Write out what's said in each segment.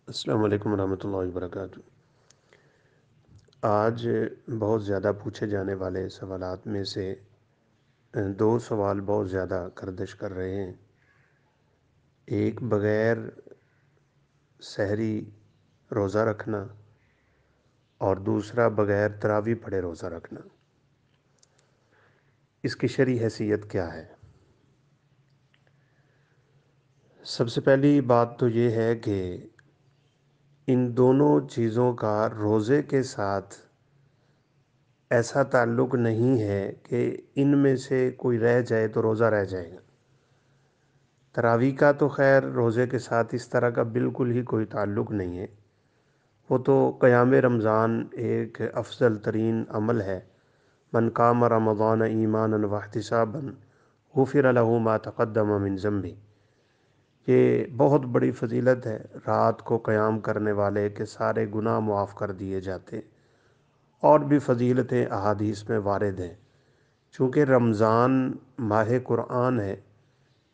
السلام علیکم ورحمۃ اللہ وبرکاتہ۔ آج بہت زیادہ پوچھے جانے والے سوالات میں سے دو سوال بہت زیادہ گردش کر رہے ہیں۔ ایک بغیر سحری روزہ رکھنا اور دوسرا بغیر تراویح پڑھے روزہ رکھنا، اس کی شرعی حیثیت کیا ہے؟ سب سے پہلی بات تو یہ ہے کہ ان دونوں چیزوں کا روزے کے ساتھ ایسا تعلق نہیں ہے کہ ان میں سے کوئی رہ جائے تو روزہ رہ جائے گا۔ تراویح کا تو خیر روزے کے ساتھ اس طرح کا بالکل ہی کوئی تعلق نہیں ہے، وہ تو قیام رمضان ایک افضل ترین عمل ہے۔ من قام رمضان ایمانا واحتسابا غفر له ما تقدم من ذنبه، یہ بہت بڑی فضیلت ہے۔ رات کو قیام کرنے والے کے سارے گناہ معاف کر دیے جاتے ہیں، اور بھی فضیلتیں احادیث میں وارد ہیں۔ چونکہ رمضان ماہ قرآن ہے،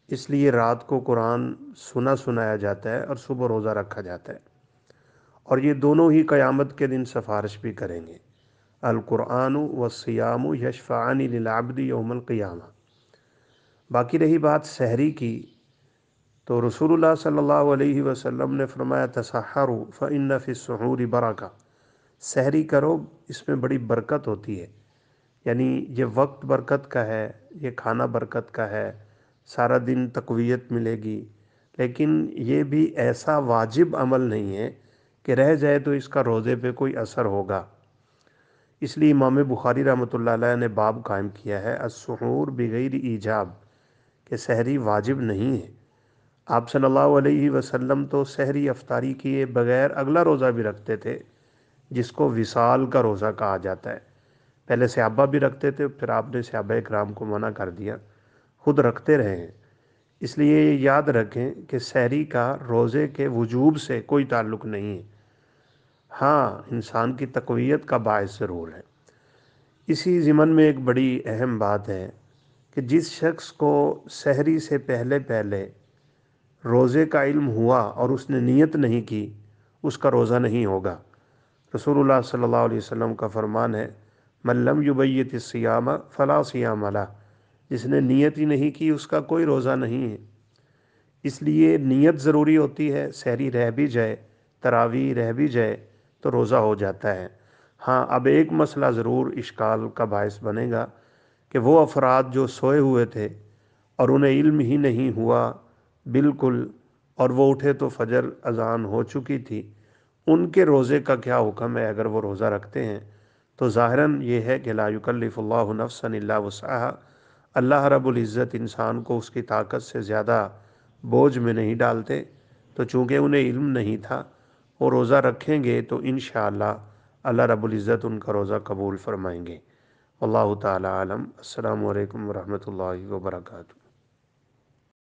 اس لیے رات کو قرآن سنایا جاتا ہے اور صبح روزہ رکھا جاتا ہے، اور یہ دونوں ہی قیامت کے دن سفارش بھی کریں گے۔ القرآن والصیام یشفعان للعبد یوم القیامہ۔ باقی رہی بات سحری کی، تو رسول اللہ صلی اللہ علیہ وسلم نے فرمایا تسحروا فإن فی السحور برکہ، سحری کرو، اس میں بڑی برکت ہوتی ہے۔ یعنی یہ وقت برکت کا ہے، یہ کھانا برکت کا ہے، سارا دن تقویت ملے گی، لیکن یہ بھی ایسا واجب عمل نہیں ہے کہ رہ جائے تو اس کا روزے پہ کوئی اثر ہوگا۔ اس لیے امام بخاری رحمۃ اللہ علیہ نے باب قائم کیا ہے السحور بغیر ایجاب، کہ سحری واجب نہیں ہے۔ آپ صلی اللہ علیہ وسلم تو سحری افطاری کیے بغیر اگلا روزہ بھی رکھتے تھے، جس کو وصال کا روزہ کہا جاتا ہے۔ پہلے صحابہ بھی رکھتے تھے، پھر آپ نے صحابہ اکرام کو منع کر دیا، خود رکھتے رہے ہیں۔ اس لیے یاد رکھیں کہ سحری کا روزے کے وجوب سے کوئی تعلق نہیں ہے، ہاں انسان کی تقویت کا باعث ضرور ہے۔ اسی ضمن میں ایک بڑی اہم بات ہے کہ جس شخص کو سحری سے پہلے روزے کا علم ہوا اور اس نے نیت نہیں کی، اس کا روزہ نہیں ہوگا۔ رسول اللہ صلی اللہ علیہ وسلم کا فرمان ہے من لم یبیت الصیام فلا صیام لہ، جس نے نیت ہی نہیں کی اس کا کوئی روزہ نہیں ہے۔ اس لیے نیت ضروری ہوتی ہے، سحری رہ بھی جائے، تراویح رہ بھی جائے تو روزہ ہو جاتا ہے۔ ہاں اب ایک مسئلہ ضرور اشکال کا باعث بنے گا کہ وہ افراد جو سوئے ہوئے تھے اور انہیں علم ہی نہیں ہوا بالکل، اور وہ اٹھے تو فجر اذان ہو چکی تھی، ان کے روزے کا کیا حکم ہے؟ اگر وہ روزہ رکھتے ہیں تو ظاہراً یہ ہے کہ لا یکلف اللہ نفسا الا وسعها، اللہ رب العزت انسان کو اس کی طاقت سے زیادہ بوجھ میں نہیں ڈالتے، تو چونکہ انہیں علم نہیں تھا وہ روزہ رکھیں گے تو انشاءاللہ اللہ رب العزت ان کا روزہ قبول فرمائیں گے۔ اللہ تعالی عالم۔ السلام علیکم ورحمۃ اللہ وبرکاتہ۔